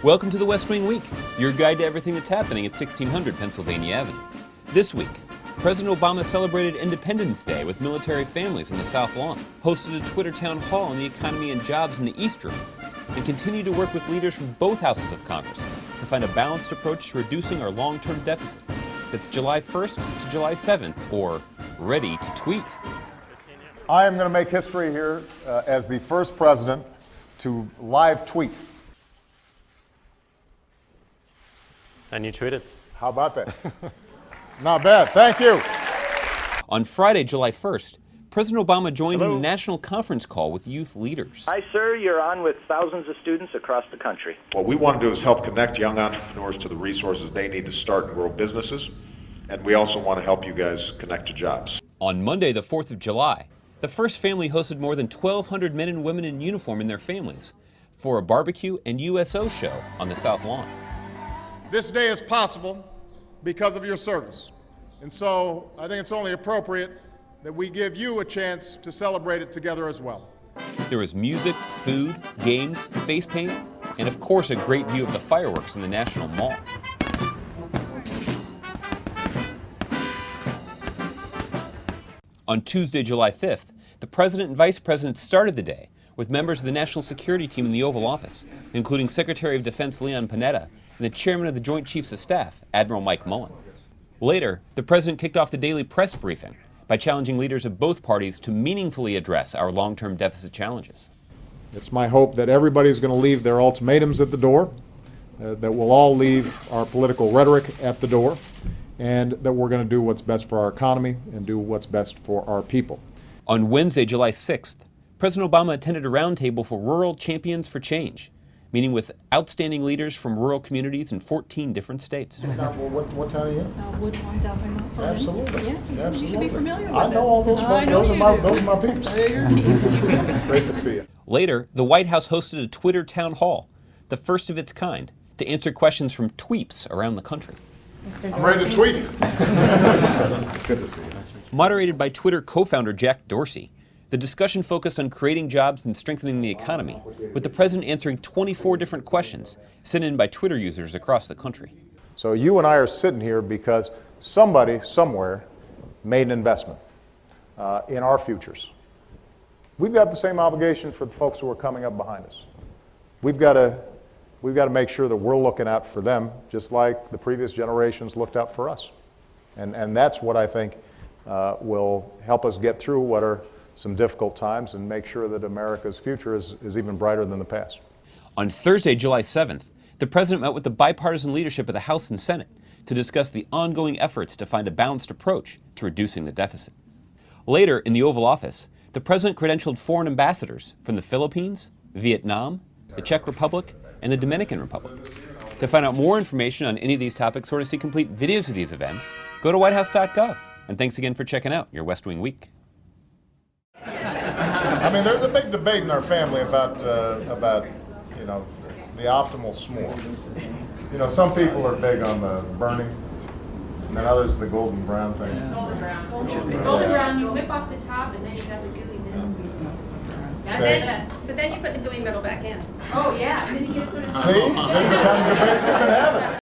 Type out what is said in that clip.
Welcome to the West Wing Week, your guide to everything that's happening at 1600 Pennsylvania Avenue. This week, President Obama celebrated Independence Day with military families on the South Lawn, hosted a Twitter town hall on the economy and jobs in the East Room, and continued to work with leaders from both houses of Congress to find a balanced approach to reducing our long-term deficit. That's July 1st to July 7th, or ready to tweet. I am going to make history here as the first president to live tweet. And you tweeted. How about that? Not bad. Thank you. On Friday, July 1st, President Obama joined in a national conference call with youth leaders. Hi, sir. You're on with thousands of students across the country. What we want to do is help connect young entrepreneurs to the resources they need to start and grow businesses. And we also want to help you guys connect to jobs. On Monday, the 4th of July, the first family hosted more than 1,200 men and women in uniform and their families for a barbecue and USO show on the South Lawn. This day is possible because of your service. And so I think it's only appropriate that we give you a chance to celebrate it together as well. There was music, food, games, face paint, and of course a great view of the fireworks in the National Mall. On Tuesday, July 5th, the President and Vice President started the day with members of the National Security Team in the Oval Office, including Secretary of Defense Leon Panetta and the Chairman of the Joint Chiefs of Staff, Admiral Mike Mullen. Later, the President kicked off the daily press briefing by challenging leaders of both parties to meaningfully address our long-term deficit challenges. It's my hope that everybody's going to leave their ultimatums at the door, that we'll all leave our political rhetoric at the door, and that we're going to do what's best for our economy and do what's best for our people. On Wednesday, July 6th, President Obama attended a roundtable for Rural Champions for Change, meeting with outstanding leaders from rural communities in 14 different states. What town are you in? Woodlawn down by Mount Pleasant. Absolutely. Yeah, Absolutely. you should be familiar with it. I know all those folks. Those are my peeps. They're your peeps. Great to see you. Later, the White House hosted a Twitter town hall, the first of its kind, to answer questions from tweeps around the country. I'm ready to tweet. Good to see you. Moderated by Twitter co-founder Jack Dorsey, the discussion focused on creating jobs and strengthening the economy, with the president answering 24 different questions sent in by Twitter users across the country. So you and I are sitting here because somebody somewhere made an investment in our futures. We've got the same obligation for the folks who are coming up behind us. We've got to make sure that we're looking out for them just like the previous generations looked out for us. And that's what I think will help us get through what are some difficult times and make sure that America's future is even brighter than the past. On Thursday, July 7th, the president met with the bipartisan leadership of the House and Senate to discuss the ongoing efforts to find a balanced approach to reducing the deficit. Later, in the Oval Office, the president credentialed foreign ambassadors from the Philippines, Vietnam, the Czech Republic, and the Dominican Republic. To find out more information on any of these topics or to see complete videos of these events, go to whitehouse.gov. And thanks again for checking out your West Wing Week. I mean, there's a big debate in our family about you know, the optimal s'more. You know, some people are big on the burning, and then others the golden brown thing. Golden brown. Golden brown, you whip off the top and then you have the gooey middle. But then you put the gooey middle back in. Oh yeah, and then you get sort of. See, this is the kind of debates we've been having.